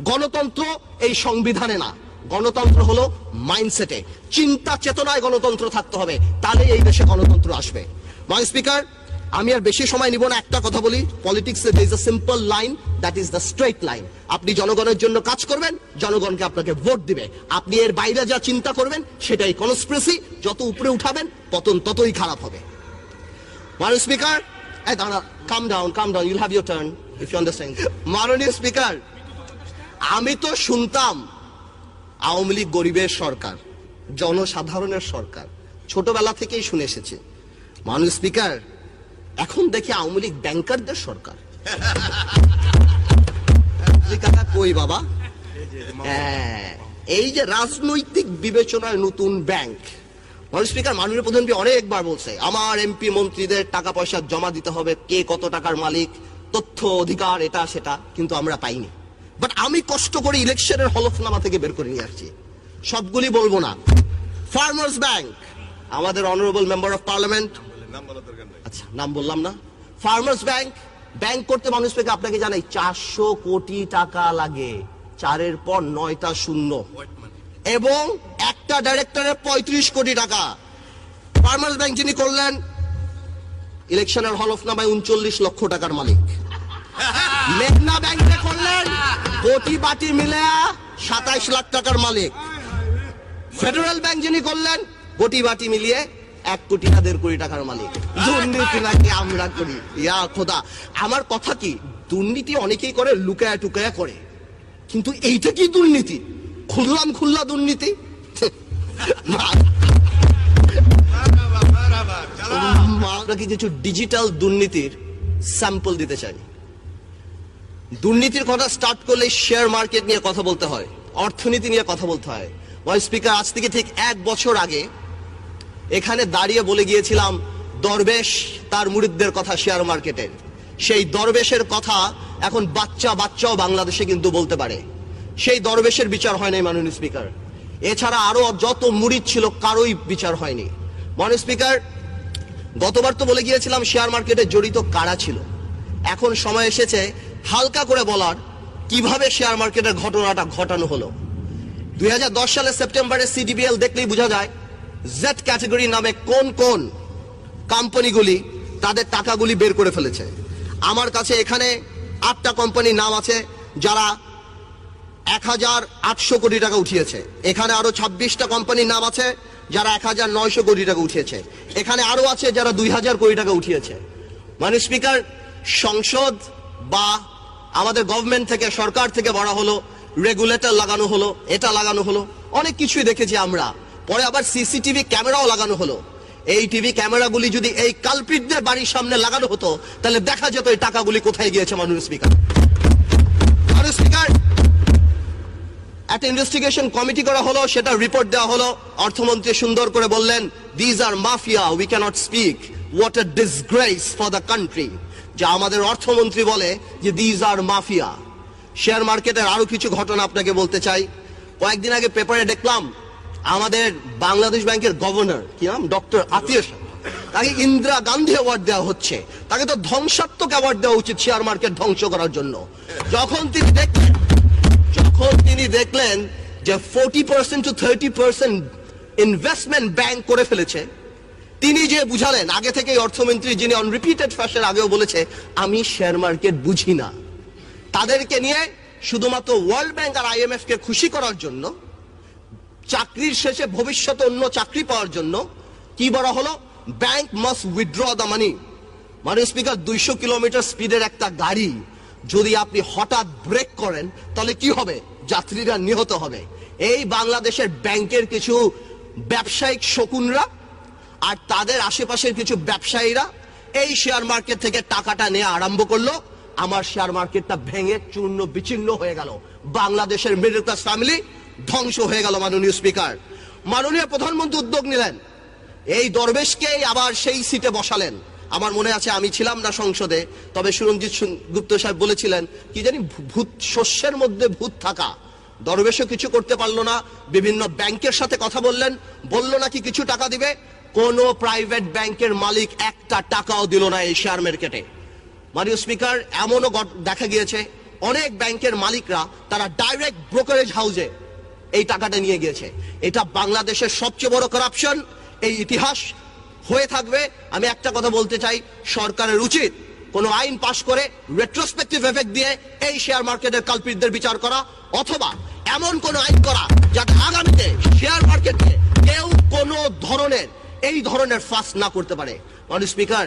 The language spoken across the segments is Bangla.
গণতন্ত্র এই সংবিধানে না, গণতন্ত্র হলো মাইন্ডসেটে, চিন্তা চেতনায় গণতন্ত্র থাকতে হবে, তাহলে এই দেশে গণতন্ত্র আসবে। মাই স্পিকার, আমি আর বেশি সময় নিব না, একটা কথা বলি, পলিটিক্সে there is a simple line, that is the straight line. আপনি জনগণের জন্য কাজ করবেন, জনগণকে আপনাকে ভোট দিবে। আপনি এর বাইরে যা চিন্তা করবেন সেটাই কনস্পিরেসি, যত উপরে উঠাবেন পতন ততই খারাপ হবে। মাই speaker, calm down, you'll have your turn if you understand. মাননীয় স্পিকার, আমি তো শুনতাম আওয়ামী লীগ গরিবের সরকার, জনসাধারণের সরকার, ছোটবেলা থেকেই শুনে এসেছি। মাননীয় স্পিকার, এখন দেখি আওয়ামী লীগ ব্যাংকারদের সরকার। কই বাবা, এই যে রাজনৈতিক বিবেচনায় নতুন ব্যাংক। মাননীয় স্পিকার, মাননীয় প্রধানমন্ত্রী অনেকবার বলছে আমার এমপি মন্ত্রীদের টাকা পয়সা জমা দিতে হবে, কে কত টাকার মালিক, তথ্য অধিকার, এটা সেটা, কিন্তু আমরা পাইনি। বাট আমি কষ্ট করে ইলেকশনের হলফনামা থেকে বের করে নিয়ে আসছি, সবগুলি বলবো না। ফার্মার্স ব্যাংক, আমাদের অনারেবল মেম্বার অফ পার্লামেন্ট, আচ্ছা নাম বললাম না। ফার্মার্স ব্যাংক করতে মানুষ থেকে আপনাকে জানাই 400 কোটি টাকা লাগে, 4-এর পর 9টা শূন্য, এবং একটা ডাইরেক্টরের 35 কোটি টাকা। ফার্মার্স ব্যাংক যিনি করলেন, ইলেকশনের হলফনামায় 39 লক্ষ টাকার মালিক। মেঘনা ব্যাংকে করলেন, কোটি বাটি মিলে 27 লাখ টাকার মালিক। ফেডারেল ব্যাংক যিনি করলেন, কোটি বাটি মিলিয়ে 1 কোটি 1.5 কোটি টাকার মালিক। দুর্নীতি নাকি আমরা করি? ইয়া খোদা, আমার কথা কি, দুর্নীতি অনেকেই করে, লুকায়া টুকায়া করে, কিন্তু এইটা কি দুর্নীতি? খুল্লা দুর্নীতি। আমরা কি কিছু ডিজিটাল দুর্নীতির স্যাম্পল দিতে চাই। দুর্নীতির কথা স্টার্ট করলে শেয়ার মার্কেট নিয়ে কথা বলতে হয়, অর্থনীতি নিয়ে কথা বলতে হয়। ওয়াই স্পিকার, আজ থেকে ঠিক 1 বছর আগে এখানে দাঁড়িয়ে বলে গিয়েছিলাম দরবেশ তার মুরিদদের কথা শেয়ার মার্কেটের। সেই দরবেশের কথা এখন বাচ্চাও বাংলাদেশে কিন্তু বলতে পারে। সেই দরবেশের বিচার হয় নাই মাননীয় স্পিকার। এছাড়া আরো যত মুরিদ ছিল কারোই বিচার হয়নি। মাননীয় স্পিকার, গতবার তো বলে গিয়েছিলাম শেয়ার মার্কেটে জড়িত কারা ছিল। এখন সময় এসেছে হালকা করে বলার কিভাবে শেয়ার মার্কেটের ঘটনাটা ঘটানো হলো। 2010 সালের সেপ্টেম্বরে সিডিবিএল দেখলেই বোঝা যায় জেড ক্যাটাগরি নামে কোন কোন কোম্পানিগুলি তাদের টাকাগুলি বের করে ফেলেছে। আমার কাছে এখানে 8টা কোম্পানির নাম আছে যারা 1800 কোটি টাকা উঠিয়েছে। এখানে আরো 26টা কোম্পানির নাম আছে যারা 1900 কোটি টাকা উঠিয়েছে। এখানে আরো আছে যারা 2000 কোটি টাকা উঠিয়েছে। মানে স্পিকার, সংসদ বা আমাদের গভর্নমেন্ট থেকে, সরকার থেকে বলা হলো, রেগুলেটর লাগানো হলো, এটা লাগানো হলো, অনেক কিছুই দেখেছি আমরা। পরে আবার সিসিটিভি ক্যামেরাও লাগানো হলো। এই টিভি ক্যামেরাগুলি যদি এই কালপিটদের বাড়ির সামনে লাগানো হতো তাহলে দেখা যেত এই টাকাগুলি কোথায় গিয়েছে। মাননীয় স্পিকার, একটা ইনভেস্টিগেশন কমিটি করা হলো, সেটা রিপোর্ট দেওয়া হলো। অর্থমন্ত্রী সুন্দর করে বললেন, these are mafia, we can't speak, what a disgrace for the country. যে আমাদের অর্থমন্ত্রী বলে যে দিজ আর মাফিয়া। শেয়ার মার্কেটের আরো কিছু ঘটনা আপনাকে বলতে চাই। কয়েকদিন আগে পেপারে দেখলাম আমাদের বাংলাদেশ ব্যাংকের গভর্নর, কি নাম, ডক্টর আতিয়ার, তাকে ইন্দিরা গান্ধী অ্যাওয়ার্ড দেওয়া হচ্ছে। তাকে তো ধ্বংসাত্মক অ্যাওয়ার্ড দেওয়া উচিত শেয়ার মার্কেট ধ্বংস করার জন্য। যখন তিনি দেখলেন যে 40% to 30% ইনভেস্টমেন্ট ব্যাংক করে ফেলেছে, তিনি যে বুঝালেন, আগে থেকে অর্থমন্ত্রী যিনি অন রিপিটেড ফ্যাশন আগেও বলেছে আমি শেয়ার মার্কেট বুঝি না, তাদেরকে নিয়ে শুধুমাত্র ওয়ার্ল্ড ব্যাংক আর IMF কে খুশি করার জন্য, চাকরির শেষে ভবিষ্যতে অন্য চাকরি পাওয়ার জন্য কি বলা হলো, bank must withdraw the money. মানে স্পিকার, 200 কিলোমিটার স্পিডের একটা গাড়ি যদি আপনি হঠাৎ ব্রেক করেন তাহলে কি হবে? যাত্রীরা নিহত হবে। এই বাংলাদেশের ব্যাংকের কিছু ব্যবসায়িক শকুনরা আর তাদের আশেপাশের কিছু ব্যবসায়ীরা এই শেয়ার মার্কেট থেকে টাকাটা নিয়ে আরম্ভ করলো। আমার শেয়ার মার্কেটটা ভেঙে চূর্ণ বিচ্ছিন্ন হয়ে গেল, বাংলাদেশের মিডল ক্লাস ফ্যামিলি ধ্বংস হয়ে গেল। মাননীয় স্পিকার, মাননীয় প্রধানমন্ত্রী উদ্যোগ নিলেন, এই দরবেশকে আবার সেই সিটে বসালেন। আমার মনে আছে, আমি ছিলাম না সংসদে, তবে সুরঞ্জিত গুপ্ত সাহেব বলেছিলেন, কি জানি ভূত, শস্যের মধ্যে ভূত থাকা। দরবেশও কিছু করতে পারলো না, বিভিন্ন ব্যাংকের সাথে কথা বললেন, বললো নাকি কিছু টাকা দিবে, কোন প্রাইভেট ব্যাংকের মালিক একটা টাকাও দিল না এই শেয়ার মার্কেটে। মাননীয় স্পিকার, এমনও দেখা গিয়েছে অনেক ব্যাংকের মালিকরা তারা ডাইরেক্ট ব্রোকারেজ হাউসে এই টাকাটা নিয়ে গিয়েছে। এটা বাংলাদেশের সবচেয়ে বড় কারাপশন, এই ইতিহাস হয়ে থাকবে। আমি একটা কথা বলতে চাই, সরকারের উচিত কোন আইন পাশ করে রেট্রোস্পেক্টিভ এফেক্ট দিয়ে এই শেয়ার মার্কেটের কালপ্রিটদের বিচার করা, অথবা এমন কোন আইন করা যাতে আগামীতে শেয়ার মার্কেটে কেউ কোন ধরনের এই ধরনের ফাঁস না করতে পারে। মাননীয় স্পিকার,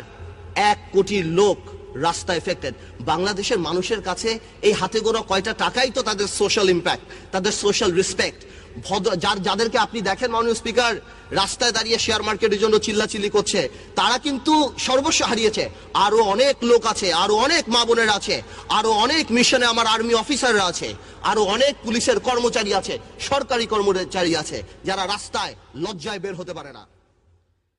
1 কোটি লোক রাস্তা এফেক্টেড। বাংলাদেশের মানুষের কাছে এই হাতে গোনা কয়টা টাকাই তো তাদের সোশ্যাল ইম্প্যাক্ট, তাদের সোশ্যাল রেসপেক্ট। যাদেরকে আপনি দেখেন মাননীয় স্পিকার রাস্তায় দাঁড়িয়ে শেয়ার মার্কেটের জন্য চিল্লাচিল্লি করছে, তারা কিন্তু সর্বস্ব হারিয়েছে। আরো অনেক লোক আছে, আরো অনেক মা বোনের আছে, আরো অনেক মিশনে আমার আর্মি অফিসাররা আছে, আরো অনেক পুলিশের কর্মচারী আছে, সরকারি কর্মচারী আছে, যারা রাস্তায় লজ্জায় বের হতে পারে না।